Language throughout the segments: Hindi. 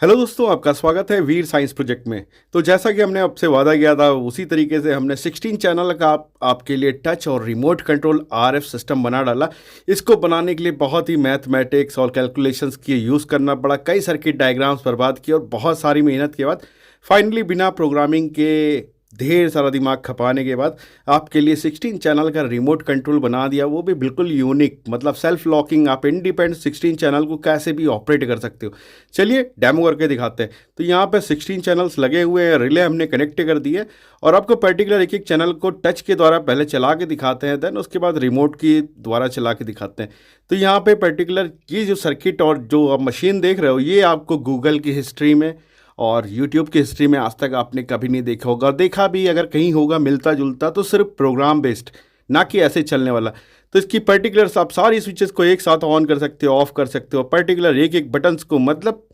हेलो दोस्तों, आपका स्वागत है वीर साइंस प्रोजेक्ट में। तो जैसा कि हमने आपसे वादा किया था उसी तरीके से हमने 16 चैनल का आपके लिए टच और रिमोट कंट्रोल आरएफ सिस्टम बना डाला। इसको बनाने के लिए बहुत ही मैथमेटिक्स और कैलकुलेशंस की यूज़ करना पड़ा, कई सर्किट डायग्राम्स बर्बाद किए और बहुत सारी मेहनत के बाद फाइनली बिना प्रोग्रामिंग के ढेर सारा दिमाग खपाने के बाद आपके लिए 16 चैनल का रिमोट कंट्रोल बना दिया, वो भी बिल्कुल यूनिक, मतलब सेल्फ लॉकिंग। आप इंडिपेंडेंट 16 चैनल को कैसे भी ऑपरेट कर सकते हो। चलिए डेमो करके दिखाते हैं। तो यहाँ पे 16 चैनल्स लगे हुए हैं, रिले हमने कनेक्ट कर दिए और आपको पर्टिकुलर एक एक चैनल को टच के द्वारा पहले चला के दिखाते हैं, देन उसके बाद रिमोट की द्वारा चला के दिखाते हैं। तो यहाँ पे पर्टिकुलर ये जो सर्किट और जो आप मशीन देख रहे हो, ये आपको गूगल की हिस्ट्री में और यूट्यूब की हिस्ट्री में आज तक आपने कभी नहीं देखा होगा। देखा भी अगर कहीं होगा मिलता जुलता तो सिर्फ प्रोग्राम बेस्ड, ना कि ऐसे चलने वाला। तो इसकी पर्टिकुलर आप सारी स्विचेस को एक साथ ऑन कर सकते हो, ऑफ कर सकते हो, पर्टिकुलर एक एक बटन्स को, मतलब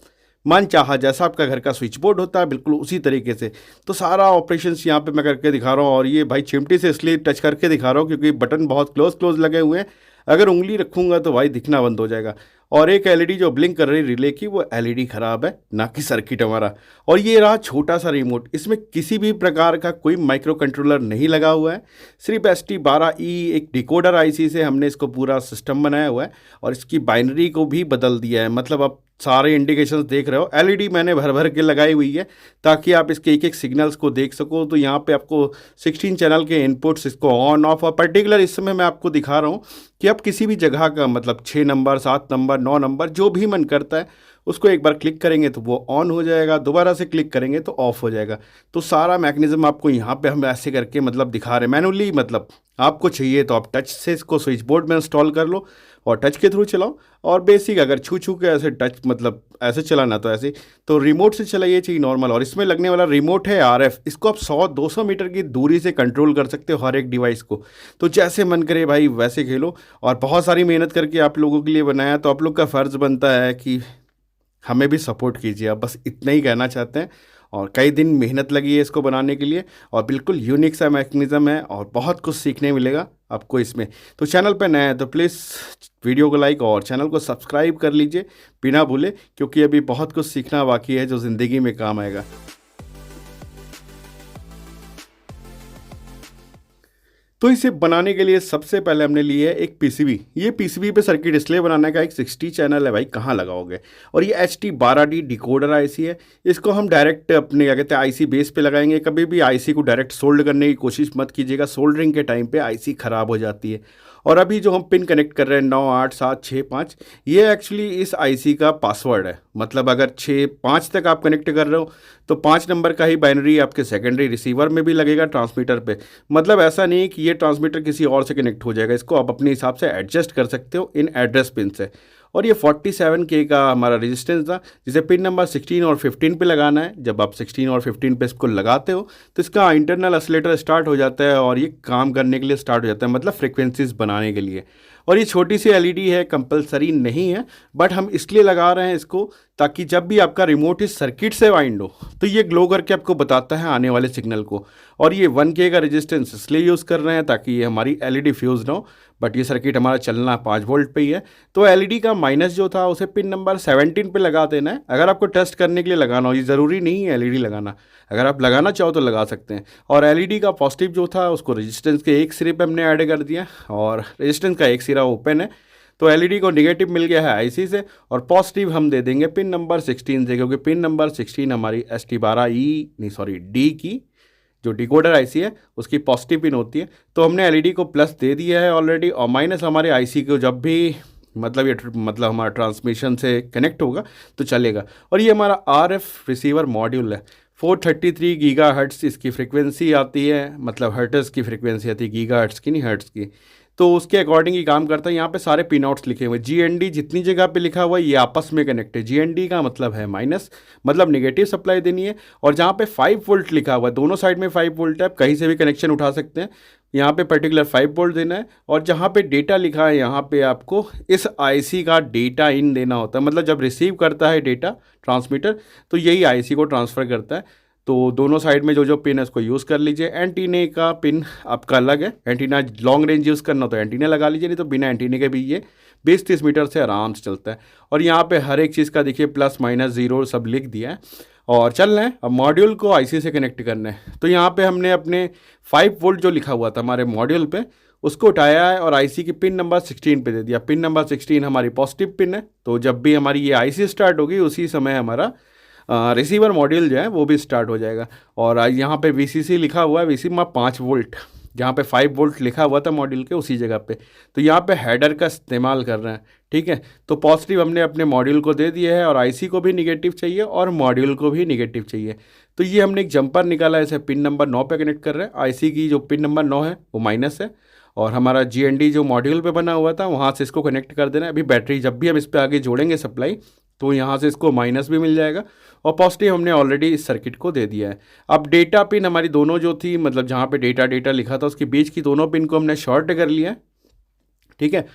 मन चाहा जैसा आपका घर का स्विच बोर्ड होता है बिल्कुल उसी तरीके से। तो सारा ऑपरेशंस यहाँ पे मैं करके दिखा रहा हूँ। और ये भाई चिमटी से इसलिए टच करके दिखा रहा हूँ क्योंकि बटन बहुत क्लोज क्लोज लगे हुए हैं। अगर उंगली रखूँगा तो भाई दिखना बंद हो जाएगा। और एक एलईडी जो ब्लिंक कर रही रिले की, वो एलईडी ख़राब है, ना कि सर्किट हमारा। और ये रहा छोटा सा रिमोट, इसमें किसी भी प्रकार का कोई माइक्रो कंट्रोलर नहीं लगा हुआ है। सिर्फ ST12E एक डिकोडर आईसी से हमने इसको पूरा सिस्टम बनाया हुआ है और इसकी बाइनरी को भी बदल दिया है। मतलब अब सारे इंडिकेशंस देख रहे हो, एलईडी मैंने भर भर के लगाई हुई है ताकि आप इसके एक एक सिग्नल्स को देख सको। तो यहाँ पे आपको 16 चैनल के इनपुट्स, इसको ऑन ऑफ, और पर्टिकुलर इस समय मैं आपको दिखा रहा हूँ कि आप किसी भी जगह का, मतलब 6 नंबर, 7 नंबर, 9 नंबर, जो भी मन करता है उसको एक बार क्लिक करेंगे तो वो ऑन हो जाएगा, दोबारा से क्लिक करेंगे तो ऑफ हो जाएगा। तो सारा मैकेनिज्म आपको यहाँ पे हम ऐसे करके मतलब दिखा रहे हैं मैनुअली। मतलब आपको चाहिए तो आप टच से इसको स्विच बोर्ड में इंस्टॉल कर लो और टच के थ्रू चलाओ। और बेसिक अगर छू छू के ऐसे टच, मतलब ऐसे चलाना तो ऐसे, तो रिमोट से चलाइए चाहिए नॉर्मल। और इसमें लगने वाला रिमोट है आरएफ, इसको आप 100-200 मीटर की दूरी से कंट्रोल कर सकते हो हर एक डिवाइस को। तो जैसे मन करे भाई वैसे खेलो। और बहुत सारी मेहनत करके आप लोगों के लिए बनाया, तो आप लोग का फ़र्ज़ बनता है कि हमें भी सपोर्ट कीजिए। आप बस इतना ही कहना चाहते हैं। और कई दिन मेहनत लगी है इसको बनाने के लिए और बिल्कुल यूनिक सा मैकेनिज़्म है और बहुत कुछ सीखने मिलेगा आपको इसमें। तो चैनल पे नए हैं तो प्लीज़ वीडियो को लाइक और चैनल को सब्सक्राइब कर लीजिए बिना भूले, क्योंकि अभी बहुत कुछ सीखना बाकी है जो ज़िंदगी में काम आएगा। तो इसे बनाने के लिए सबसे पहले हमने लिया है एक पीसीबी। ये पीसीबी पे सर्किट डिस्प्ले बनाने का एक 60 चैनल है भाई, कहाँ लगाओगे। और ये ST12D डिकोडर आईसी है। इसको हम डायरेक्ट अपने क्या कहते हैं आईसी बेस पे लगाएंगे। कभी भी आईसी को डायरेक्ट सोल्ड करने की कोशिश मत कीजिएगा, सोल्डरिंग के टाइम पे आईसी ख़राब हो जाती है। और अभी जो हम पिन कनेक्ट कर रहे हैं 9 8 7 6 5, ये एक्चुअली इस आईसी का पासवर्ड है। मतलब अगर 6 5 तक आप कनेक्ट कर रहे हो तो 5 नंबर का ही बाइनरी आपके सेकेंडरी रिसीवर में भी लगेगा, ट्रांसमीटर पे। मतलब ऐसा नहीं कि ये ट्रांसमीटर किसी और से कनेक्ट हो जाएगा, इसको आप अपने हिसाब से एडजस्ट कर सकते हो इन एड्रेस पिन से। और ये 47K का हमारा रेजिस्टेंस था, जिसे पिन नंबर 16 और 15 पे लगाना है। जब आप 16 और 15 पे इसको लगाते हो तो इसका इंटरनल ऑसिलेटर स्टार्ट हो जाता है और ये काम करने के लिए स्टार्ट हो जाता है, मतलब फ्रिक्वेंसीज बनाने के लिए। और ये छोटी सी एलईडी है, कंपलसरी नहीं है, बट हम इसलिए लगा रहे हैं इसको ताकि जब भी आपका रिमोट इस सर्किट से वाइंड हो तो ये ग्लो करके आपको बताता है आने वाले सिग्नल को। और ये 1K का रेजिस्टेंस इसलिए यूज़ कर रहे हैं ताकि ये हमारी एलईडी फ्यूज ना हो, बट ये सर्किट हमारा चलना 5 वोल्ट पे ही है। तो एलईडी का माइनस जो था उसे पिन नंबर 17 पे लगा देना है, अगर आपको टेस्ट करने के लिए लगाना हो। ये ज़रूरी नहीं है एलईडी लगाना, अगर आप लगाना चाहो तो लगा सकते हैं। और एलईडी का पॉजिटिव जो था उसको रेजिस्टेंस के एक सिरे पे हमने ऐड कर दिया और रेजिस्टेंस का एक सिरा ओपन है। तो एलईडी को नेगेटिव मिल गया है आईसी से और पॉजिटिव हम दे देंगे पिन नंबर 16 से, क्योंकि पिन नंबर 16 हमारी डी की जो डिकोडर आईसी है उसकी पॉजिटिव पिन होती है। तो हमने एलईडी को प्लस दे दिया है ऑलरेडी, और माइनस हमारे आईसी को जब भी मतलब हमारा ट्रांसमिशन से कनेक्ट होगा तो चलेगा। और ये हमारा आरएफ रिसीवर मॉड्यूल है। 433 गीगाहर्ट्ज़ इसकी फ्रिक्वेंसी आती है, मतलब हर्ट्ज़ की फ्रिक्वेंसी आती है, गीगाहर्ट्ज़ की नहीं, हर्ट्ज़ की। तो उसके अकॉर्डिंग ही काम करता है। यहाँ पे सारे पिन आउट्स लिखे हुए हैं। GND जितनी जगह पे लिखा हुआ है ये आपस में कनेक्ट है। GND का मतलब है माइनस, मतलब नेगेटिव सप्लाई देनी है। और जहाँ पे 5 वोल्ट लिखा हुआ है, दोनों साइड में 5 वोल्ट है, आप कहीं से भी कनेक्शन उठा सकते हैं। यहाँ पे पर्टिकुलर 5 वोल्ट देना है। और जहाँ पे डेटा लिखा है यहाँ पे आपको इस आईसी का डेटा इन देना होता है। मतलब जब रिसीव करता है डेटा ट्रांसमीटर तो यही आईसी को ट्रांसफ़र करता है। तो दोनों साइड में जो जो पिन है उसको यूज़ कर लीजिए। एंटीने का पिन आपका अलग है, एंटीना लॉन्ग रेंज यूज़ करना हो तो एंटीना लगा लीजिए, नहीं तो बिना एंटीने के भी ये 20-30 मीटर से आराम से चलता है। और यहाँ पे हर एक चीज़ का देखिए प्लस माइनस ज़ीरो सब लिख दिया है और चल रहे हैं। अब मॉड्यूल को आईसी से कनेक्ट करना है तो यहाँ पे हमने अपने 5 वोल्ट जो लिखा हुआ था हमारे मॉड्यूल पे उसको उठाया है और आईसी की पिन नंबर 16 पे दे दिया। पिन नंबर 16 हमारी पॉजिटिव पिन है, तो जब भी हमारी ये आईसी स्टार्ट होगी उसी समय हमारा रिसीवर मॉड्यूल जो है वो भी स्टार्ट हो जाएगा। और यहाँ पे वीसीसी लिखा हुआ है, वीसी में 5 वोल्ट, जहाँ पे 5 वोल्ट लिखा हुआ था मॉड्यूल के उसी जगह पे, तो यहाँ पे हेडर का इस्तेमाल कर रहे हैं। ठीक है, तो पॉजिटिव हमने अपने मॉड्यूल को दे दिया है और आईसी को भी निगेटिव चाहिए और मॉड्यूल को भी निगेटिव चाहिए। तो ये हमने एक जंपर निकाला है, इसे पिन नंबर 9 पे कनेक्ट कर रहे हैं। आईसी की जो पिन नंबर 9 है वो माइनस है और हमारा जीएनडी जो मॉड्यूल पे बना हुआ था वहाँ से इसको कनेक्ट कर देना है। अभी बैटरी जब भी हम इस पर आगे जोड़ेंगे सप्लाई तो यहाँ से इसको माइनस भी मिल जाएगा और पॉजिटिव हमने ऑलरेडी इस सर्किट को दे दिया है। अब डेटा पिन हमारी दोनों जो थी, मतलब जहाँ पे डेटा लिखा था उसके बीच की दोनों पिन को हमने शॉर्ट कर लिया है। ठीक है,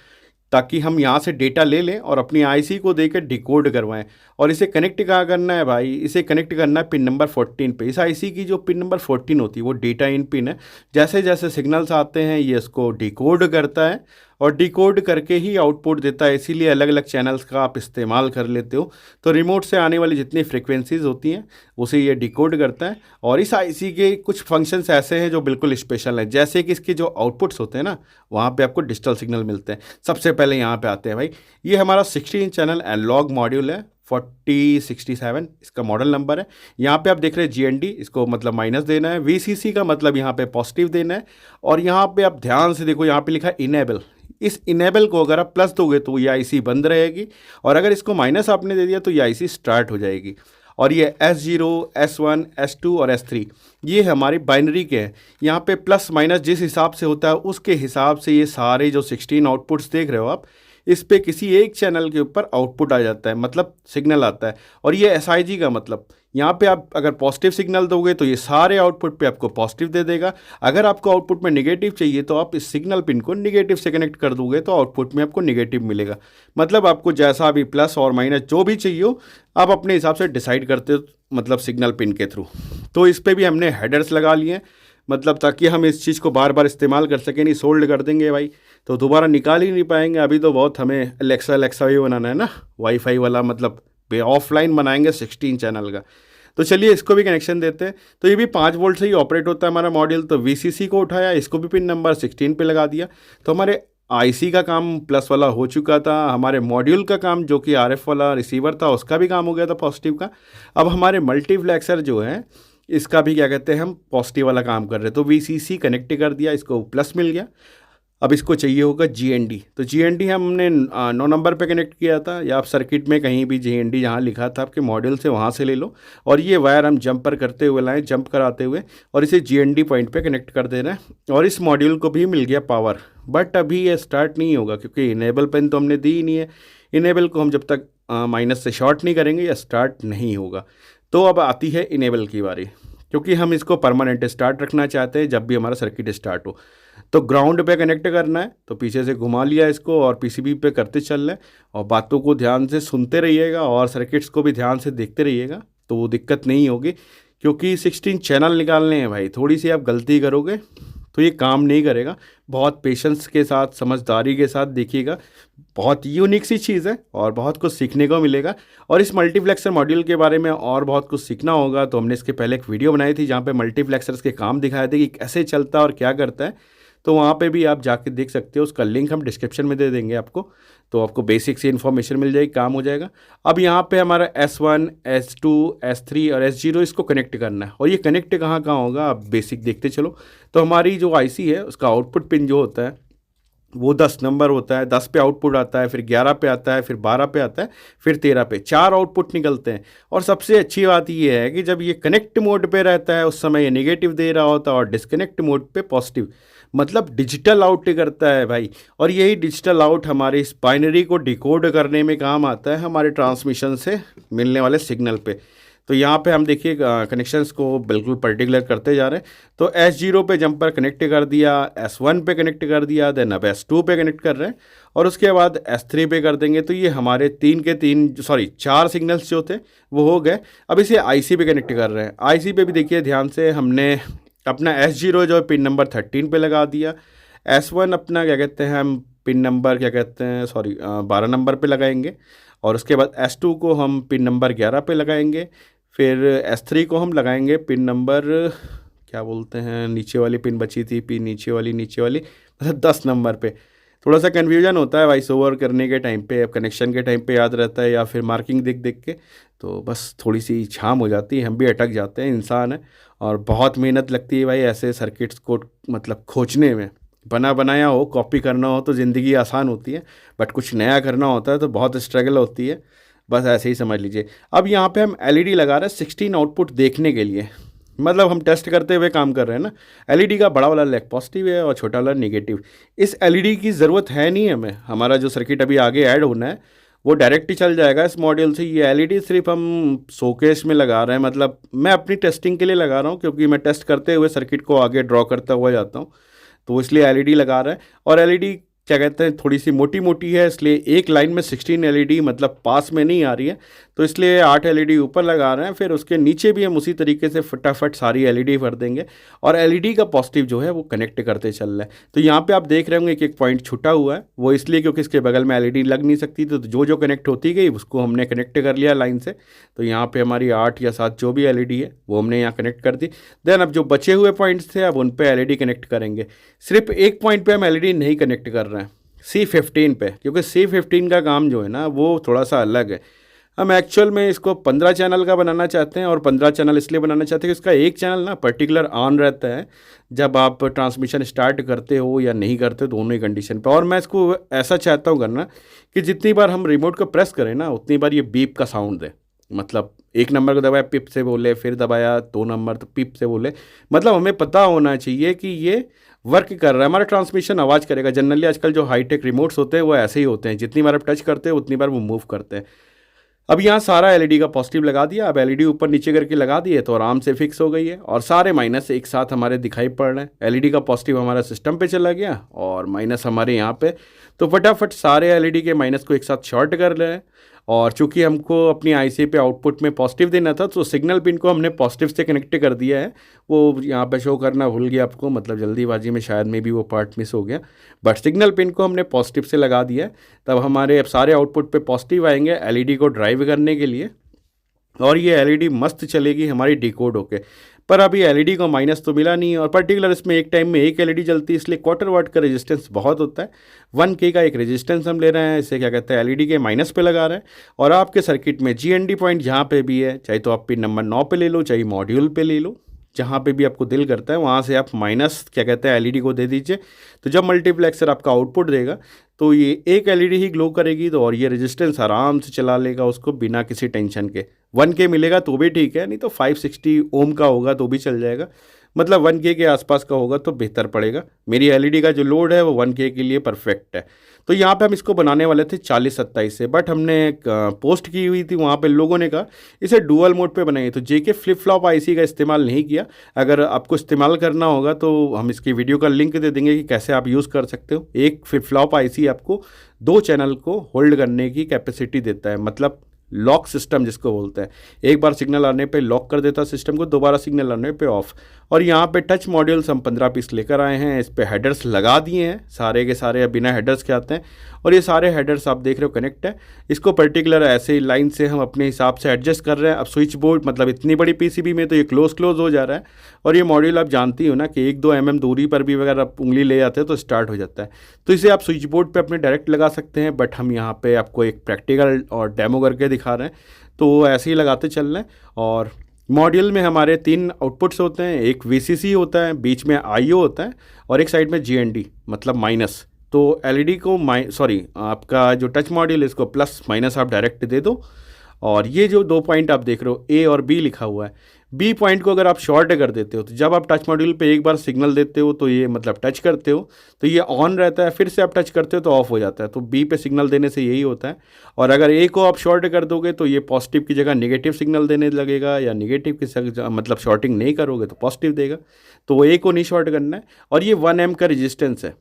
ताकि हम यहाँ से डेटा ले लें और अपनी आईसी को देकर डिकोड करवाएं। और इसे कनेक्ट कहाँ करना है भाई, इसे कनेक्ट करना है पिन नंबर 14 पे। इस आईसी की जो पिन नंबर 14 होती है वो डेटा इन पिन है। जैसे जैसे सिग्नल्स आते हैं ये इसको डिकोड करता है और डिकोड करके ही आउटपुट देता है, इसीलिए अलग अलग चैनल्स का आप इस्तेमाल कर लेते हो। तो रिमोट से आने वाली जितनी फ्रिक्वेंसीज होती हैं उसे ये डिकोड करता है। और इस आईसी के कुछ फंक्शंस ऐसे हैं जो बिल्कुल स्पेशल हैं, जैसे कि इसके जो आउटपुट्स होते हैं ना वहाँ पे आपको डिजिटल सिग्नल मिलते हैं। सबसे पहले यहाँ पे आते हैं भाई, ये हमारा 16 चैनल एनालॉग मॉड्यूल है, 4067 इसका मॉडल नंबर है। यहाँ पे आप देख रहे हैं जीएनडी, इसको मतलब माइनस देना है, वीसीसी का मतलब यहाँ पे पॉजिटिव देना है। और यहाँ पे आप ध्यान से देखो, यहाँ पे लिखा है इनेबल। इस इनेबल को अगर आप प्लस दोगे तो ये आईसी बंद रहेगी और अगर इसको माइनस आपने दे दिया तो ये आईसी स्टार्ट हो जाएगी। और ये S0, S1, S2 और S3 ये हमारी बाइनरी के हैं। यहाँ पे प्लस माइनस जिस हिसाब से होता है उसके हिसाब से ये सारे जो 16 आउटपुट्स देख रहे हो आप, इस पे किसी एक चैनल के ऊपर आउटपुट आ जाता है, मतलब सिग्नल आता है। और ये SIG का मतलब, यहाँ पे आप अगर पॉजिटिव सिग्नल दोगे तो ये सारे आउटपुट पे आपको पॉजिटिव दे देगा। अगर आपको आउटपुट में निगेटिव चाहिए तो आप इस सिग्नल पिन को निगेटिव से कनेक्ट कर दोगे तो आउटपुट में आपको निगेटिव मिलेगा। मतलब आपको जैसा भी प्लस और माइनस जो भी चाहिए हो आप अपने हिसाब से डिसाइड करते हो, मतलब सिग्नल पिन के थ्रू। तो इस पर भी हमने हेडर्स लगा लिए हैं, मतलब ताकि हम इस चीज़ को बार बार इस्तेमाल कर सकें। नहीं सोल्ड कर देंगे भाई तो दोबारा निकाल ही नहीं पाएंगे। अभी तो बहुत हमें अलेक्सा भी बनाना है ना, वाईफाई वाला, मतलब ऑफलाइन बनाएंगे 16 चैनल का। तो चलिए इसको भी कनेक्शन देते हैं। तो ये भी 5 वोल्ट से ही ऑपरेट होता है हमारा मॉड्यूल। तो वीसीसी को उठाया, इसको भी पिन नंबर 16 पे लगा दिया। तो हमारे आईसी का काम प्लस वाला हो चुका था, हमारे मॉड्यूल का काम जो कि आरएफ वाला रिसीवर था उसका भी काम हो गया था पॉजिटिव का। अब हमारे मल्टीप्लेक्सर जो है इसका भी क्या कहते हैं हम पॉजिटिव वाला काम कर रहे हैं। तो वीसीसी कनेक्ट कर दिया, इसको प्लस मिल गया। अब इसको चाहिए होगा जीएनडी, तो जीएनडी हमने 9 नंबर पे कनेक्ट किया था, या आप सर्किट में कहीं भी जीएनडी जहाँ लिखा था आपके मॉड्यूल से वहाँ से ले लो। और ये वायर हम जंपर करते हुए लाएँ, जंप कराते हुए, और इसे जीएनडी पॉइंट पे कनेक्ट कर देना है। और इस मॉड्यूल को भी मिल गया पावर, बट अभी ये स्टार्ट नहीं होगा क्योंकि इनेबल पिन तो हमने दी ही नहीं है। इनेबल को हम जब तक माइनस से शॉर्ट नहीं करेंगे या स्टार्ट नहीं होगा। तो अब आती है इनेबल की बारी, क्योंकि हम इसको परमानेंट स्टार्ट रखना चाहते हैं जब भी हमारा सर्किट स्टार्ट हो। तो ग्राउंड पे कनेक्ट करना है, तो पीछे से घुमा लिया इसको और पीसीबी पे करते चल रहे हैं। और बातों को ध्यान से सुनते रहिएगा और सर्किट्स को भी ध्यान से देखते रहिएगा, तो वो दिक्कत नहीं होगी। क्योंकि 16 चैनल निकालने हैं भाई, थोड़ी सी आप गलती करोगे तो ये काम नहीं करेगा। बहुत पेशेंस के साथ, समझदारी के साथ देखिएगा, बहुत यूनिक सी चीज़ है और बहुत कुछ सीखने को मिलेगा। और इस मल्टीप्लेक्सर मॉड्यूल के बारे में और बहुत कुछ सीखना होगा तो हमने इसके पहले एक वीडियो बनाई थी जहाँ पे मल्टीप्लेक्सर्स के काम दिखाए थे कि कैसे चलता है और क्या करता है। तो वहाँ पे भी आप जाके देख सकते हो, उसका लिंक हम डिस्क्रिप्शन में दे देंगे आपको, तो आपको बेसिक सी इन्फॉर्मेशन मिल जाएगी, काम हो जाएगा। अब यहाँ पे हमारा S1, S2, S3 और S0 इसको कनेक्ट करना है। और ये कनेक्ट कहाँ कहाँ होगा आप बेसिक देखते चलो। तो हमारी जो आईसी है उसका आउटपुट पिन जो होता है वो 10 नंबर होता है। 10 पे आउटपुट आता है, फिर 11 पे आता है, फिर 12 पे आता है, फिर 13 पे, 4 आउटपुट निकलते हैं। और सबसे अच्छी बात ये है कि जब ये कनेक्ट मोड पे रहता है उस समय ये नेगेटिव दे रहा होता है और डिस्कनेक्ट मोड पे पॉजिटिव, मतलब डिजिटल आउट करता है भाई। और यही डिजिटल आउट हमारे इस बाइनरी को डिकोड करने में काम आता है, हमारे ट्रांसमिशन से मिलने वाले सिग्नल पे। तो यहाँ पे हम देखिए कनेक्शंस को बिल्कुल पर्टिकुलर करते जा रहे हैं। तो S0 पे जंपर कनेक्ट कर दिया, S1 पे कनेक्ट कर दिया, देन अब S2 पे कनेक्ट कर रहे हैं और उसके बाद S3 पे कर देंगे। तो ये हमारे 4 सिग्नल्स जो थे वो हो गए। अब इसे आईसी पे कनेक्ट कर रहे हैं। आईसी पे भी देखिए ध्यान से, हमने अपना S0 जो पिन नंबर 13 पे लगा दिया, S1 अपना क्या कहते हैं हम पिन नंबर क्या कहते हैं, सॉरी 12 नंबर पे लगाएंगे। और उसके बाद S2 को हम पिन नंबर 11 पे लगाएंगे। फिर S3 को हम लगाएंगे पिन नंबर, क्या बोलते हैं, नीचे वाली पिन बची थी, पिन नीचे वाली मतलब 10 नंबर पे। थोड़ा सा कन्फ्यूजन होता है वॉइस ओवर करने के टाइम पे, कनेक्शन के टाइम पे याद रहता है या फिर मार्किंग देख देख के, तो बस थोड़ी सी झाम हो जाती है, हम भी अटक जाते हैं, इंसान है। और बहुत मेहनत लगती है भाई ऐसे सर्किट्स को मतलब खोजने में। बना बनाया हो, कॉपी करना हो तो ज़िंदगी आसान होती है, बट कुछ नया करना होता है तो बहुत स्ट्रगल होती है। बस ऐसे ही समझ लीजिए। अब यहाँ पे हम एलईडी लगा रहे हैं 16 आउटपुट देखने के लिए, मतलब हम टेस्ट करते हुए काम कर रहे हैं ना। एलईडी का बड़ा वाला लेग पॉजिटिव है और छोटा वाला नेगेटिव। इस एलईडी की ज़रूरत है नहीं हमें, हमारा जो सर्किट अभी आगे ऐड होना है वो डायरेक्ट ही चल जाएगा इस मॉड्यूल से। ये एलईडी सिर्फ हम शोकेस में लगा रहे हैं, मतलब मैं अपनी टेस्टिंग के लिए लगा रहा हूँ, क्योंकि मैं टेस्ट करते हुए सर्किट को आगे ड्रॉ करता हुआ जाता हूँ, तो इसलिए एलईडी लगा रहे हैं। और एलईडी क्या कहते हैं, थोड़ी सी मोटी मोटी है, इसलिए एक लाइन में 16 एलईडी मतलब पास में नहीं आ रही है, तो इसलिए 8 एलईडी ऊपर लगा रहे हैं। फिर उसके नीचे भी हम उसी तरीके से फटाफट सारी एलईडी भर देंगे और एलईडी का पॉजिटिव जो है वो कनेक्ट करते चल रहा है। तो यहाँ पे आप देख रहे होंगे कि एक पॉइंट छूटा हुआ है, वो इसलिए क्योंकि इसके बगल में एलईडी लग नहीं सकती, तो जो जो कनेक्ट होती गई उसको हमने कनेक्ट कर लिया लाइन से। तो यहाँ पे हमारी 8 या 7 जो भी एलईडी है वो हमने यहाँ कनेक्ट कर दी। देन अब जो बचे हुए पॉइंट्स थे अब उन पे एलईडी कनेक्ट करेंगे। सिर्फ एक पॉइंट पे हम एलईडी नहीं कनेक्ट कर रहे हैं, C15 पे, क्योंकि C15 का काम जो है ना वो थोड़ा सा अलग है। हम एक्चुअल में इसको 15 चैनल का बनाना चाहते हैं, और 15 चैनल इसलिए बनाना चाहते हैं कि इसका एक चैनल ना पर्टिकुलर ऑन रहता है जब आप ट्रांसमिशन स्टार्ट करते हो या नहीं करते, दोनों ही कंडीशन पे। और मैं इसको ऐसा चाहता हूँ करना कि जितनी बार हम रिमोट को प्रेस करें ना उतनी बार ये बीप का साउंड दे, मतलब 1 नंबर को दबाया पिप से बोले, फिर दबाया 2 नंबर तो पिप से बोले, मतलब हमें पता होना चाहिए कि ये वर्क कर रहा है, हमारा ट्रांसमिशन आवाज़ करेगा। जनरली आजकल जो हाईटेक रिमोट्स होते हैं वो ऐसे ही होते हैं, जितनी बार आप टच करते हो उतनी बार वो मूव करते हैं। अब यहाँ सारा एलईडी का पॉजिटिव लगा दिया, अब एलईडी ऊपर नीचे करके लगा दिए तो आराम से फिक्स हो गई है, और सारे माइनस एक साथ हमारे दिखाई पड़ रहे हैं। एलईडी का पॉजिटिव हमारा सिस्टम पे चला गया और माइनस हमारे यहाँ पे, तो फटाफट सारे एलईडी के माइनस को एक साथ शॉर्ट कर रहे हैं। और चूंकि हमको अपनी आईसी पे आउटपुट में पॉजिटिव देना था तो सिग्नल पिन को हमने पॉजिटिव से कनेक्ट कर दिया है। वो यहाँ पे शो करना भूल गया आपको, मतलब जल्दीबाजी में शायद में भी वो पार्ट मिस हो गया, बट सिग्नल पिन को हमने पॉजिटिव से लगा दिया है। तब हमारे अब सारे आउटपुट पे पॉजिटिव आएंगे एलईडी को ड्राइव करने के लिए, और ये एलईडी मस्त चलेगी हमारी डिकोड होके। पर अभी एलईडी को माइनस तो मिला नहीं, और पर्टिकुलर इसमें एक टाइम में एक एलईडी जलती है, इसलिए क्वार्टर वाट का रेजिस्टेंस बहुत होता है। 1K का एक रेजिस्टेंस हम ले रहे हैं, इसे क्या कहते हैं एलईडी के माइनस पे लगा रहे हैं। और आपके सर्किट में जीएनडी पॉइंट जहाँ पे भी है, चाहे तो आप पिन नंबर 9 पे ले लो, चाहे मॉड्यूल पे ले लो, जहाँ पे भी आपको दिल करता है वहाँ से आप माइनस क्या कहते हैं एलईडी को दे दीजिए। तो जब मल्टीप्लेक्सर आपका आउटपुट देगा तो ये एक एलईडी ही ग्लो करेगी, तो और ये रेजिस्टेंस आराम से चला लेगा उसको बिना किसी टेंशन के। 1K मिलेगा तो भी ठीक है, नहीं तो 560 ओम का होगा तो भी चल जाएगा, मतलब 1K के आसपास का होगा तो बेहतर पड़ेगा। मेरी एलईडी का जो लोड है वो 1K के लिए परफेक्ट है। तो यहाँ पे हम इसको बनाने वाले थे 4027 से, बट हमने एक पोस्ट की हुई थी वहाँ पे लोगों ने कहा इसे डुअल मोड पे बनाइए, तो जेके फ्लिप फ्लॉप आईसी का इस्तेमाल नहीं किया। अगर आपको इस्तेमाल करना होगा तो हम इसकी वीडियो का लिंक दे देंगे कि कैसे आप यूज़ कर सकते हो। एक फ्लिप फ्लॉप आईसी आपको 2 चैनल को होल्ड करने की कैपेसिटी देता है, मतलब लॉक सिस्टम जिसको बोलते हैं। एक बार सिग्नल आने पे लॉक कर देता सिस्टम को, दोबारा सिग्नल आने पे ऑफ। और यहाँ पे टच मॉड्यूल्स हम 15 पीस लेकर आए हैं, इस पे हेडर्स लगा दिए हैं, सारे के सारे बिना हेडर्स के आते हैं। और ये सारे हेडर्स आप देख रहे हो कनेक्ट है, इसको पर्टिकुलर ऐसे ही लाइन से हम अपने हिसाब से एडजस्ट कर रहे हैं। अब स्विच बोर्ड मतलब इतनी बड़ी पीसीबी में तो ये क्लोज हो जा रहा है, और ये मॉड्यूल आप जानती हो ना कि 1-2 mm दूरी पर भी अगर आप उंगली ले जाते हो तो स्टार्ट हो जाता है। तो इसे आप स्विच बोर्ड पे अपने डायरेक्ट लगा सकते हैं, बट हम यहाँ पे आपको एक प्रैक्टिकल और डेमो करके दिखा रहे हैं, तो ऐसे ही लगाते चल रहे हैं। और मॉड्यूल में हमारे 3 आउटपुट्स होते हैं, एक VCC होता है, बीच में IO होता है, और एक साइड में GND मतलब माइनस। तो एलईडी को आपका जो टच मॉड्यूल इसको प्लस माइनस आप डायरेक्ट दे दो। और ये जो 2 पॉइंट आप देख रहे हो A और B लिखा हुआ है, B पॉइंट को अगर आप शॉर्ट कर देते हो तो जब आप टच मॉड्यूल पे एक बार सिग्नल देते हो तो ये मतलब टच करते हो तो ये ऑन रहता है, फिर से आप टच करते हो तो ऑफ हो जाता है। तो B पे सिग्नल देने से यही होता है। और अगर A को आप शॉर्ट कर दोगे तो ये पॉजिटिव की जगह नेगेटिव सिग्नल देने लगेगा, या नेगेटिव की मतलब शॉर्टिंग नहीं करोगे तो पॉजिटिव देगा। तो वो A को नहीं शॉर्ट करना है। और ये 1 M का रजिस्टेंस है,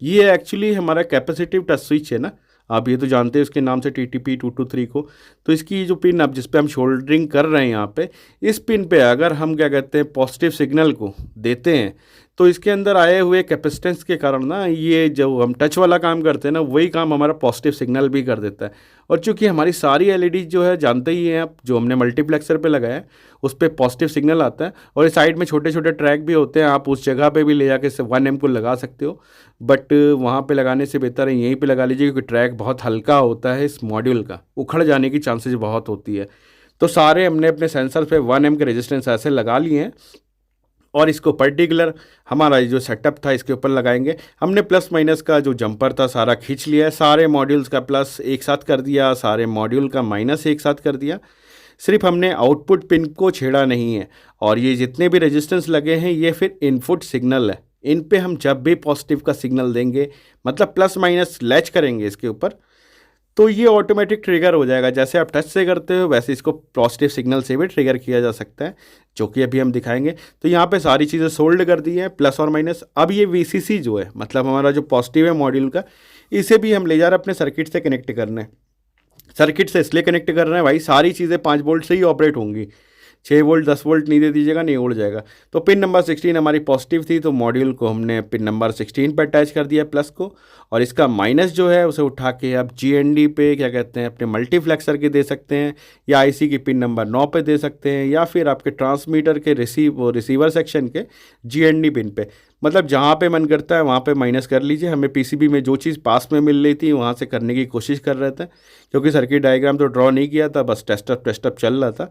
ये एक्चुअली हमारा कैपेसिटिव टच स्विच है ना, आप ये तो जानते हैं उसके नाम से TTP 223 को। तो इसकी जो पिन अब जिस पे हम शोल्डरिंग कर रहे हैं यहाँ पे, इस पिन पे अगर हम क्या कहते हैं पॉजिटिव सिग्नल को देते हैं तो इसके अंदर आए हुए कैपेसिटेंस के कारण ना ये जो हम टच वाला काम करते हैं ना वही काम हमारा पॉजिटिव सिग्नल भी कर देता है। और चूंकि हमारी सारी एलईडी जो है जानते ही हैं आप, जो हमने मल्टीप्लेक्सर पे लगाया है उस पर पॉजिटिव सिग्नल आता है। और इस साइड में छोटे छोटे ट्रैक भी होते हैं, आप उस जगह पे भी ले जाके 1M को लगा सकते हो, बट वहाँ पे लगाने से बेहतर है यहीं पे लगा लीजिए, क्योंकि ट्रैक बहुत हल्का होता है, इस मॉड्यूल का उखड़ जाने की चांसेस बहुत होती है। तो सारे हमने अपने सेंसर पे 1M के रेजिस्टेंस ऐसे लगा लिए हैं और इसको पर्टिकुलर हमारा जो सेटअप था इसके ऊपर लगाएंगे। हमने प्लस माइनस का जो जंपर था सारा खींच लिया है, सारे मॉड्यूल्स का प्लस एक साथ कर दिया, सारे मॉड्यूल का माइनस एक साथ कर दिया। सिर्फ हमने आउटपुट पिन को छेड़ा नहीं है। और ये जितने भी रेजिस्टेंस लगे हैं ये फिर इनपुट सिग्नल है, इन पे हम जब भी पॉजिटिव का सिग्नल देंगे मतलब प्लस माइनस लैच करेंगे इसके ऊपर, तो ये ऑटोमेटिक ट्रिगर हो जाएगा। जैसे आप टच से करते हो वैसे इसको पॉजिटिव सिग्नल से भी ट्रिगर किया जा सकता है, जो कि अभी हम दिखाएंगे। तो यहाँ पे सारी चीज़ें सोल्ड कर दी हैं प्लस और माइनस। अब ये वीसीसी जो है मतलब हमारा जो पॉजिटिव है मॉड्यूल का, इसे भी हम ले जा रहे हैं अपने सर्किट से कनेक्ट करने। सर्किट से इसलिए कनेक्ट कर रहे हैं भाई, सारी चीज़ें 5 वोल्ट से ही ऑपरेट होंगी, 6 वोल्ट 10 वोल्ट नहीं दे दीजिएगा, नहीं उड़ जाएगा। तो पिन नंबर 16 हमारी पॉजिटिव थी, तो मॉड्यूल को हमने पिन नंबर 16 पर अटैच कर दिया प्लस को, और इसका माइनस जो है उसे उठा के आप GND पे क्या कहते हैं अपने मल्टीफ्लेक्सर के दे सकते हैं, या IC की पिन नंबर 9 पे दे सकते हैं, या फिर आपके ट्रांसमीटर के रिसीवर सेक्शन के GND पिन पे। मतलब जहाँ पे मन करता है वहाँ पे माइनस कर लीजिए। हमें PCB में जो चीज़ पास में मिल रही थी वहाँ से करने की कोशिश कर रहे थे, क्योंकि सर्किट डायग्राम तो ड्रॉ नहीं किया था, बस टेस्टअप चल रहा था।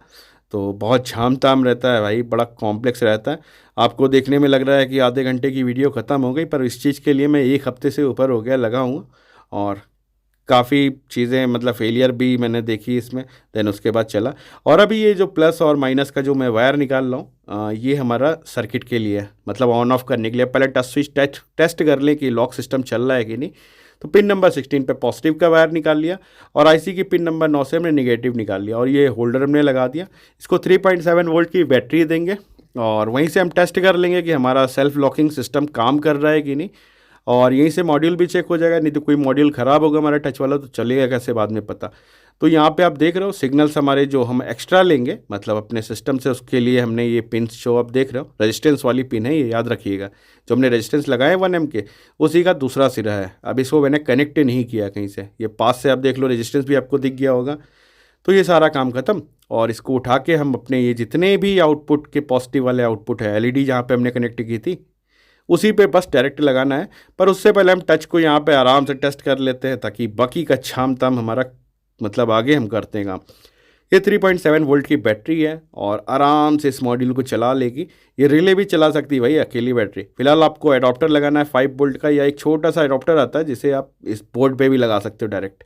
तो बहुत झाम ताम रहता है भाई, बड़ा कॉम्प्लेक्स रहता है। आपको देखने में लग रहा है कि आधे घंटे की वीडियो ख़त्म हो गई, पर इस चीज़ के लिए मैं 1 हफ्ते से ऊपर हो गया लगा हूँ, और काफ़ी चीज़ें मतलब फेलियर भी मैंने देखी इसमें, देन उसके बाद चला। और अभी ये जो प्लस और माइनस का जो मैं वायर निकाल रहा हूँ ये हमारा सर्किट के लिए है, मतलब ऑन ऑफ करने के लिए। पहले टच स्विच टेस्ट कर लें कि लॉक सिस्टम चल रहा है कि नहीं। तो पिन नंबर 16 पे पॉजिटिव का वायर निकाल लिया, और IC की पिन नंबर 9 से हमने निगेटिव निकाल लिया, और ये होल्डर हमने लगा दिया। इसको 3.7 वोल्ट की बैटरी देंगे, और वहीं से हम टेस्ट कर लेंगे कि हमारा सेल्फ लॉकिंग सिस्टम काम कर रहा है कि नहीं। और यहीं से मॉड्यूल भी चेक हो जाएगा, नहीं तो कोई मॉड्यूल ख़राब होगा हमारा टच वाला तो चलेगा कैसे बाद में पता। तो यहाँ पे आप देख रहे हो सिग्नल्स हमारे जो हम एक्स्ट्रा लेंगे मतलब अपने सिस्टम से, उसके लिए हमने ये पिन जो आप देख रहे हो रेजिस्टेंस वाली पिन है, ये याद रखिएगा। जो हमने रेजिस्टेंस लगाए 1M के उसी का दूसरा सिरा है। अब इसको मैंने कनेक्ट नहीं किया कहीं से, ये पास से आप देख लो, रेजिस्टेंस भी आपको दिख गया होगा। तो ये सारा काम ख़त्म, और इसको उठा के हम अपने ये जितने भी आउटपुट के पॉजिटिव वाले आउटपुट है LED जहाँ पे हमने कनेक्ट की थी उसी पे बस डायरेक्ट लगाना है। पर उससे पहले हम टच को यहाँ पे आराम से टेस्ट कर लेते हैं, ताकि बाकी का छाम ताम हमारा मतलब आगे हम करते हैं काम। ये 3.7 वोल्ट की बैटरी है और आराम से इस मॉड्यूल को चला लेगी। ये रिले भी चला सकती है भाई अकेली बैटरी। फिलहाल आपको एडाप्टर लगाना है 5 वोल्ट का, या एक छोटा सा एडाप्टर आता है जिसे आप इस बोर्ड पे भी लगा सकते हो डायरेक्ट,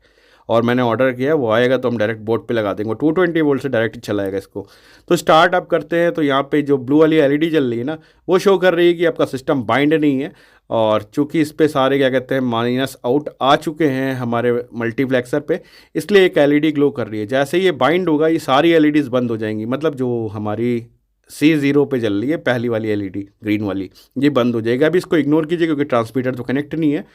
और मैंने ऑर्डर किया, वो आएगा तो हम डायरेक्ट बोर्ड पे लगा देंगे। 220 वोल्ट से डायरेक्ट चलाएगा इसको। तो स्टार्ट आप करते हैं तो यहाँ पे जो ब्लू वाली LED जल रही है ना, वो शो कर रही है कि आपका सिस्टम बाइंड नहीं है। और चूंकि इस पे सारे क्या कहते हैं माइनस आउट आ चुके हैं हमारे मल्टीप्लेक्सर पे, इसलिए एक LED ग्लो कर रही है। जैसे ही ये बाइंड होगा ये सारी LEDs बंद हो जाएंगी, मतलब जो हमारी C0 पे जल रही है पहली वाली LED ग्रीन वाली, ये बंद हो जाएगा। अभी इसको इग्नोर कीजिए क्योंकि ट्रांसमीटर तो कनेक्ट नहीं है।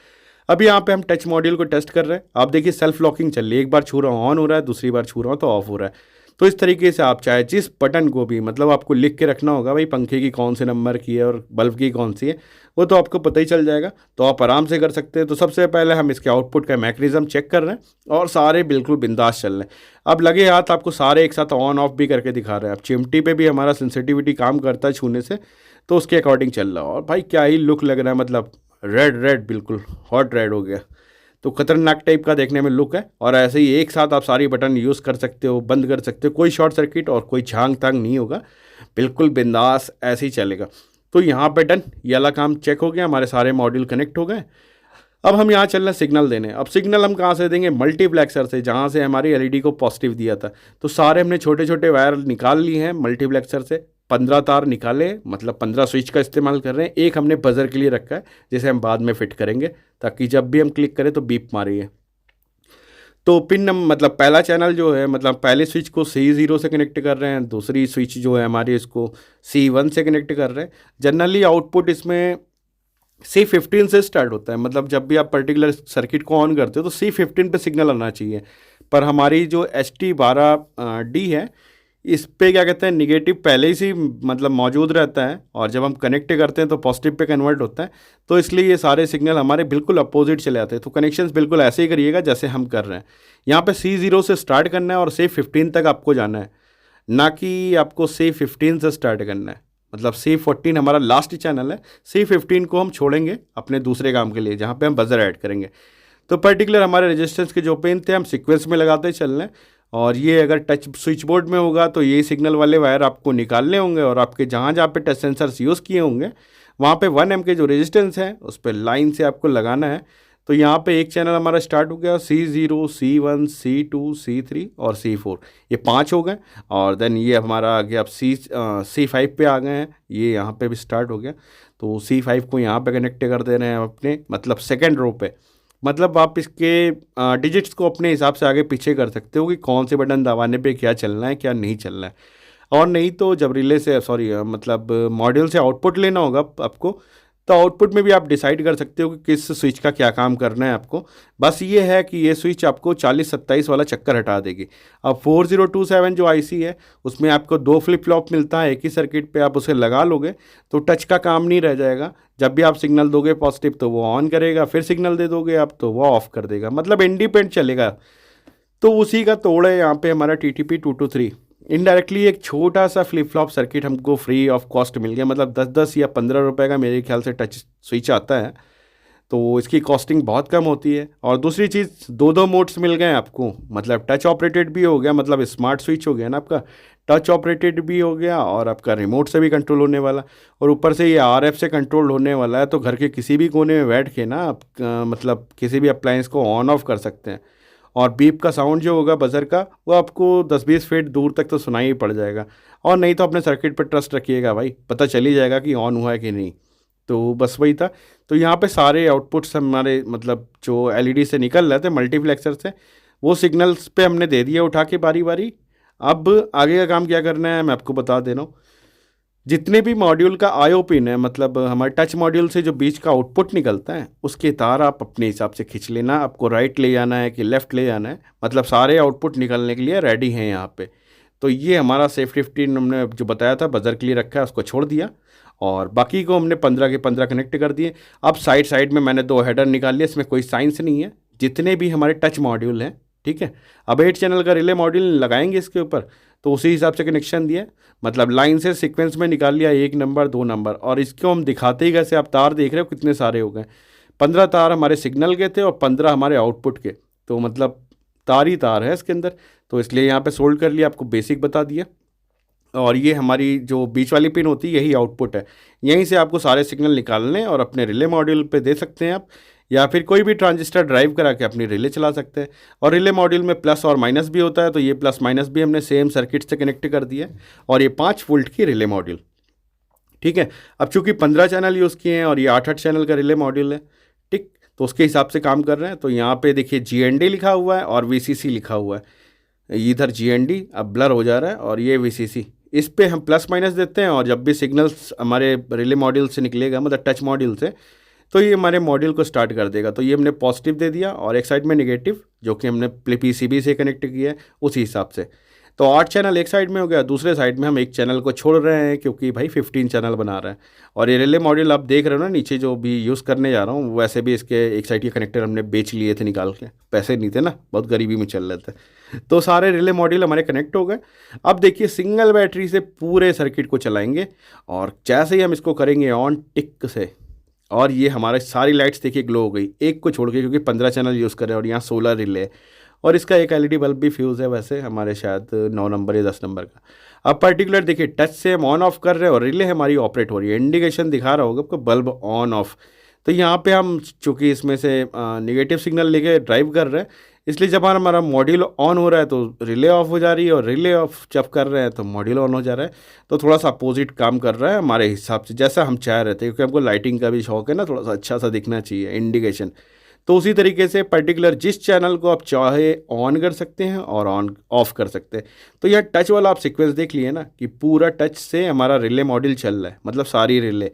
अभी यहाँ पे हम टच मॉड्यूल को टेस्ट कर रहे हैं। आप देखिए सेल्फ लॉकिंग चल रही है, एक बार छू रहा हूँ ऑन हो रहा है, दूसरी बार छू रहा हूँ तो ऑफ हो रहा है। तो इस तरीके से आप चाहे जिस बटन को भी, मतलब आपको लिख के रखना होगा भाई पंखे की कौन से नंबर की है और बल्ब की कौन सी है, वो तो आपको पता ही चल जाएगा, तो आप आराम से कर सकते हैं। तो सबसे पहले हम इसके आउटपुट का मैकेनिज्म चेक कर रहे हैं और सारे बिल्कुल बिंदास चल रहे हैं। अब लगे हाथ आपको सारे एक साथ ऑन ऑफ भी करके दिखा रहे हैं। अब चिमटी पे भी हमारा सेंसिटिविटी काम करता है छूने से, तो उसके अकॉर्डिंग चल रहा है। और भाई क्या ही लुक लग रहा है, मतलब रेड बिल्कुल हॉट रेड हो गया, तो खतरनाक टाइप का देखने में लुक है। और ऐसे ही एक साथ आप सारी बटन यूज़ कर सकते हो, बंद कर सकते हो, कोई शॉर्ट सर्किट और कोई झांग तांग नहीं होगा, बिल्कुल बिंदास ऐसे ही चलेगा। तो यहाँ पे डन, ये वाला काम चेक हो गया, हमारे सारे मॉड्यूल कनेक्ट हो गए। अब हम यहाँ चल रहे हैं सिग्नल देने। अब सिग्नल हम कहाँ से देंगे, मल्टीप्लेक्सर से, जहाँ से हमारी LED को पॉजिटिव दिया था। तो सारे हमने छोटे छोटे वायर निकाल लिए हैं मल्टीप्लेक्सर से, 15 तार निकाले, मतलब 15 स्विच का इस्तेमाल कर रहे हैं। एक हमने बजर के लिए रखा है जिसे हम बाद में फिट करेंगे, ताकि जब भी हम क्लिक करें तो बीप मारे है। तो पिन मतलब पहला चैनल जो है, मतलब पहले स्विच को C0 से कनेक्ट कर रहे हैं, दूसरी स्विच जो है हमारी इसको C1 से कनेक्ट कर रहे हैं। जनरली आउटपुट इसमें C15 से स्टार्ट होता है, मतलब जब भी आप पर्टिकुलर सर्किट को ऑन करते हो तो C15 पे सिग्नल आना चाहिए। पर हमारी जो ST12D है इस पे क्या कहते हैं, निगेटिव पहले ही से मतलब मौजूद रहता है और जब हम कनेक्ट करते हैं तो पॉजिटिव पे कन्वर्ट होता है। तो इसलिए ये सारे सिग्नल हमारे बिल्कुल अपोजिट चले आते हैं। तो कनेक्शंस बिल्कुल ऐसे ही करिएगा जैसे हम कर रहे हैं। यहाँ पे C0 से स्टार्ट करना है और C15 तक आपको जाना है, ना कि आपको C15 से स्टार्ट करना है। मतलब C14 हमारा लास्ट चैनल है, C15 को हम छोड़ेंगे अपने दूसरे काम के लिए जहाँ पे हम बजर ऐड करेंगे। तो पर्टिकुलर हमारे रेजिस्टेंस के जो पिन थे हम सीक्वेंस में लगाते चल रहे हैं। और ये अगर टच स्विच बोर्ड में होगा तो ये सिग्नल वाले वायर आपको निकालने होंगे और आपके जहाँ जहाँ पे टच सेंसर्स यूज़ किए होंगे वहाँ पे 1 M के जो रेजिस्टेंस है उस पर लाइन से आपको लगाना है। तो यहाँ पे एक चैनल हमारा स्टार्ट हो गया, C0, C1, C2, C3 और C4, ये 5 हो गए। और देन ये हमारा आ गया, अब C5 पे आ गए हैं, ये यहाँ पे भी स्टार्ट हो गया। तो C5 को यहाँ पे कनेक्ट कर दे रहे हैं अपने मतलब सेकेंड रो पे। मतलब आप इसके डिजिट्स को अपने हिसाब से आगे पीछे कर सकते हो कि कौन से बटन दबाने पे क्या चलना है क्या नहीं चलना है। और नहीं तो जब रिले से मतलब मॉड्यूल से आउटपुट लेना होगा आपको, तो आउटपुट में भी आप डिसाइड कर सकते हो कि किस स्विच का क्या काम करना है आपको। बस ये है कि ये स्विच आपको 40-27 वाला चक्कर हटा देगी। अब 4027 जो आईसी है उसमें आपको 2 फ्लिप फ्लॉप मिलता है, एक ही सर्किट पे आप उसे लगा लोगे तो टच का काम नहीं रह जाएगा। जब भी आप सिग्नल दोगे पॉजिटिव तो वो ऑन करेगा, फिर सिग्नल दे दोगे आप तो वो ऑफ कर देगा, मतलब इंडिपेंडेंट चलेगा। तो उसी का तोड़ है यहाँ पे हमारा TTP223। इनडायरेक्टली एक छोटा सा फ्लिप फ्लॉप सर्किट हमको फ्री ऑफ कॉस्ट मिल गया, मतलब 10-10 या 15 रुपए का मेरे ख्याल से टच स्विच आता है। तो इसकी कॉस्टिंग बहुत कम होती है। और दूसरी चीज़, 2 मोड्स मिल गए आपको, मतलब टच ऑपरेटेड भी हो गया, मतलब स्मार्ट स्विच हो गया ना आपका, टच ऑपरेटेड भी हो गया और आपका रिमोट से भी कंट्रोल होने वाला, और ऊपर से ये RF से कंट्रोल होने वाला है। तो घर के किसी भी कोने में बैठ के ना आप मतलब किसी भी अप्लायंस को ऑन ऑफ कर सकते हैं। और बीप का साउंड जो होगा बजर का, वो आपको 10-20 फीट दूर तक तो सुनाई ही पड़ जाएगा। और नहीं तो अपने सर्किट पर ट्रस्ट रखिएगा भाई, पता चल ही जाएगा कि ऑन हुआ है कि नहीं। तो बस वही था। तो यहाँ पे सारे आउटपुट्स हमारे मतलब जो LED से निकल रहे थे मल्टीप्लेक्सर से, वो सिग्नल्स पे हमने दे दिया उठा के बारी बारी। अब आगे का काम क्या करना है मैं आपको बता दे रहा हूँ। जितने भी मॉड्यूल का IO पिन है, मतलब हमारे टच मॉड्यूल से जो बीच का आउटपुट निकलता है उसके तार आप अपने हिसाब से खींच लेना। आपको राइट ले जाना है कि लेफ़्ट ले जाना है, मतलब सारे आउटपुट निकलने के लिए रेडी हैं यहाँ पे। तो ये हमारा C15 हमने जो बताया था बजर के लिए रखा है उसको छोड़ दिया, और बाकी को हमने 15 के 15 कनेक्ट कर दिए। अब साइड साइड में मैंने 2 हेडर निकाल लिया, इसमें कोई साइंस नहीं है, जितने भी हमारे टच मॉड्यूल हैं, ठीक है। अब 8 चैनल का रिले मॉड्यूल लगाएंगे इसके ऊपर, तो उसी हिसाब से कनेक्शन दिया, मतलब लाइन से सीक्वेंस में निकाल लिया 1 नंबर 2 नंबर। और इसको हम दिखाते ही कैसे, आप तार देख रहे हो कितने सारे हो गए। 15 तार हमारे सिग्नल के थे और 15 हमारे आउटपुट के, तो मतलब तार ही तार है इसके अंदर। तो इसलिए यहाँ पे सोल्ड कर लिया, आपको बेसिक बता दिया। और ये हमारी जो बीच वाली पिन होती है यही आउटपुट है, यहीं से आपको सारे सिग्नल निकालने और अपने रिले मॉड्यूल पे दे सकते हैं आप, या फिर कोई भी ट्रांजिस्टर ड्राइव करा के अपनी रिले चला सकते हैं। और रिले मॉड्यूल में प्लस और माइनस भी होता है, तो ये प्लस माइनस भी हमने सेम सर्किट से कनेक्ट कर दिया। और ये 5 वोल्ट की रिले मॉड्यूल, ठीक है। अब चूंकि 15 चैनल यूज़ किए हैं और ये 8-8 चैनल का रिले मॉड्यूल है, ठीक, तो उसके हिसाब से काम कर रहे हैं। तो यहाँ पे देखिए GND लिखा हुआ है और VCC लिखा हुआ है। इधर GND अब ब्लर हो जा रहा है और ये VCC, इस पे हम प्लस माइनस देते हैं। और जब भी सिग्नल्स हमारे रिले मॉड्यूल से निकलेगा, मतलब टच मॉड्यूल से, तो ये हमारे मॉड्यूल को स्टार्ट कर देगा। तो ये हमने पॉजिटिव दे दिया और एक साइड में नेगेटिव जो कि हमने PCB से कनेक्ट किया है उसी हिसाब से। तो 8 चैनल एक साइड में हो गया, दूसरे साइड में हम एक चैनल को छोड़ रहे हैं क्योंकि भाई 15 चैनल बना रहे हैं। और ये रिले मॉड्यूल आप देख रहे हो ना नीचे जो भी यूज़ करने जा रहा हूँ, वैसे भी इसके एक साइड के कनेक्टर हमने बेच लिए थे निकाल के, पैसे नहीं थे ना, बहुत गरीबी में चल रहे थे। तो सारे रिले मॉड्यूल हमारे कनेक्ट हो गए। अब देखिए सिंगल बैटरी से पूरे सर्किट को चलाएंगे, और जैसे ही हम इसको करेंगे ऑन टिक से, और ये हमारे सारी लाइट्स देखिए ग्लो हो गई, एक को छोड़ के, क्योंकि 15 चैनल यूज़ कर रहे हैं और यहाँ 16 रिले, और इसका एक LED बल्ब भी फ्यूज़ है वैसे हमारे शायद 9 नंबर या 10 नंबर का। अब पर्टिकुलर देखिए टच से हम ऑन ऑफ कर रहे हैं और रिले हमारी ऑपरेट हो रही है, इंडिकेशन दिखा रहा होगा आपको बल्ब ऑन ऑफ। तो यहाँ पे हम चूँकि इसमें से नेगेटिव सिग्नल लेके ड्राइव कर रहे हैं, इसलिए जब हमारा मॉड्यूल ऑन हो रहा है तो रिले ऑफ हो जा रही है, और रिले ऑफ जब कर रहे हैं तो मॉड्यूल ऑन हो जा रहा है। तो थोड़ा सा अपोजिट काम कर रहा है हमारे हिसाब से, जैसा हम चाह रहे थे, क्योंकि हमको लाइटिंग का भी शौक है ना, थोड़ा सा अच्छा सा दिखना चाहिए इंडिकेशन। तो उसी तरीके से पर्टिकुलर जिस चैनल को आप चाहे ऑन कर सकते हैं और ऑन ऑफ कर सकते हैं। तो यह टच वाला आप सीक्वेंस देख लिए ना कि पूरा टच से हमारा रिले मॉड्यूल चल रहा है, मतलब सारी रिले।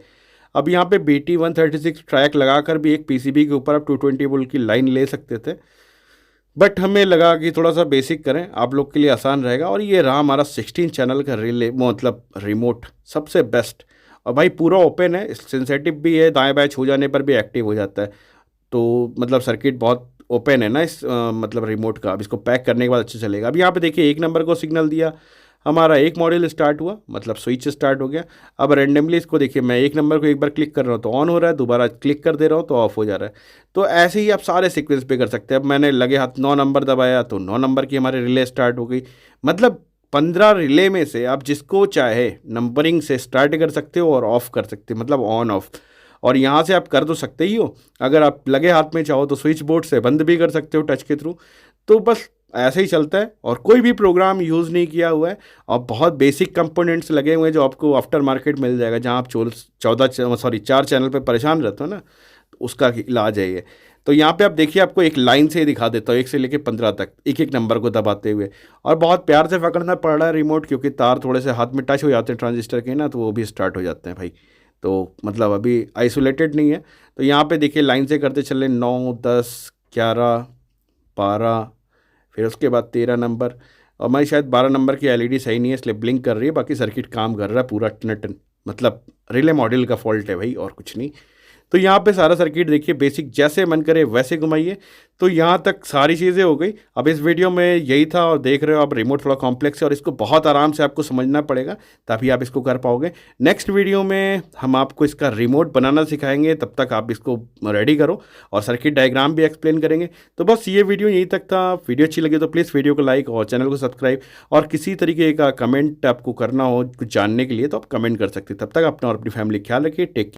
अब यहाँ पे BT136 ट्रैक लगाकर भी एक PCB के ऊपर आप 220 वोल्ट की लाइन ले सकते थे। बट हमें लगा कि थोड़ा सा बेसिक करें, आप लोग के लिए आसान रहेगा। और ये रहा हमारा 16 चैनल का रिले मतलब रिमोट, सबसे बेस्ट। और भाई पूरा ओपन है, सेंसेटिव भी है, दाएं बाएं छू जाने पर भी एक्टिव हो जाता है। तो मतलब सर्किट बहुत ओपन है ना इस मतलब रिमोट का। अब इसको पैक करने के बाद अच्छे चलेगा। अब यहाँ पे देखिए, एक नंबर को सिग्नल दिया, हमारा एक मॉड्यूल स्टार्ट हुआ, मतलब स्विच स्टार्ट हो गया। अब रैंडमली इसको देखिए, मैं एक नंबर को एक बार क्लिक कर रहा हूँ तो ऑन हो रहा है, दोबारा क्लिक कर दे रहा हूँ तो ऑफ हो जा रहा है। तो ऐसे ही आप सारे सीक्वेंस पे कर सकते हैं। अब मैंने लगे हाथ 9 नंबर दबाया तो 9 नंबर की हमारे रिले स्टार्ट हो गई। मतलब 15 रिले में से आप जिसको चाहे नंबरिंग से स्टार्ट कर सकते हो और ऑफ कर सकते हो, मतलब ऑन ऑफ। और यहाँ से आप कर तो सकते ही हो, अगर आप लगे हाथ में चाहो तो स्विच बोर्ड से बंद भी कर सकते हो टच के थ्रू। तो बस ऐसे ही चलता है, और कोई भी प्रोग्राम यूज़ नहीं किया हुआ है। और बहुत बेसिक कंपोनेंट्स लगे हुए हैं जो आपको आफ्टर मार्केट मिल जाएगा। जहाँ आप 4 चैनल पे परेशान रहते हो ना, तो उसका इलाज है ये। तो यहाँ पे आप देखिए, आपको एक लाइन से ही दिखा देता हूँ, 1 से लेकर 15 तक, एक एक नंबर को दबाते हुए। और बहुत प्यार से पकड़ना पड़ रहा है रिमोट, क्योंकि तार थोड़े से हाथ में टच हो जाते हैं ट्रांजिस्टर के ना, तो वो भी स्टार्ट हो जाते हैं भाई। तो मतलब अभी आइसोलेटेड नहीं है। तो यहाँ पे देखिए, लाइन से करते चले, 9, 10, 11, 12, फिर उसके बाद 13 नंबर। और हमारी शायद 12 नंबर की एलईडी सही नहीं है, इसलिए ब्लिंक कर रही है, बाकी सर्किट काम कर रहा है पूरा टन टन। मतलब रिले मॉड्यूल का फॉल्ट है भाई, और कुछ नहीं। तो यहाँ पे सारा सर्किट देखिए, बेसिक जैसे मन करे वैसे घुमाइए। तो यहाँ तक सारी चीज़ें हो गई। अब इस वीडियो में यही था, और देख रहे हो आप रिमोट थोड़ा कॉम्प्लेक्स है, और इसको बहुत आराम से आपको समझना पड़ेगा, तभी आप इसको कर पाओगे। नेक्स्ट वीडियो में हम आपको इसका रिमोट बनाना सिखाएंगे, तब तक आप इसको रेडी करो, और सर्किट डायग्राम भी एक्सप्लेन करेंगे। तो बस ये वीडियो यहीं तक था। वीडियो अच्छी लगी तो प्लीज़ वीडियो को लाइक और चैनल को सब्सक्राइब, और किसी तरीके का कमेंट आपको करना हो कुछ जानने के लिए तो आप कमेंट कर सकते हैं। तब तक अपना और अपनी फैमिली ख्याल रखिए। टेक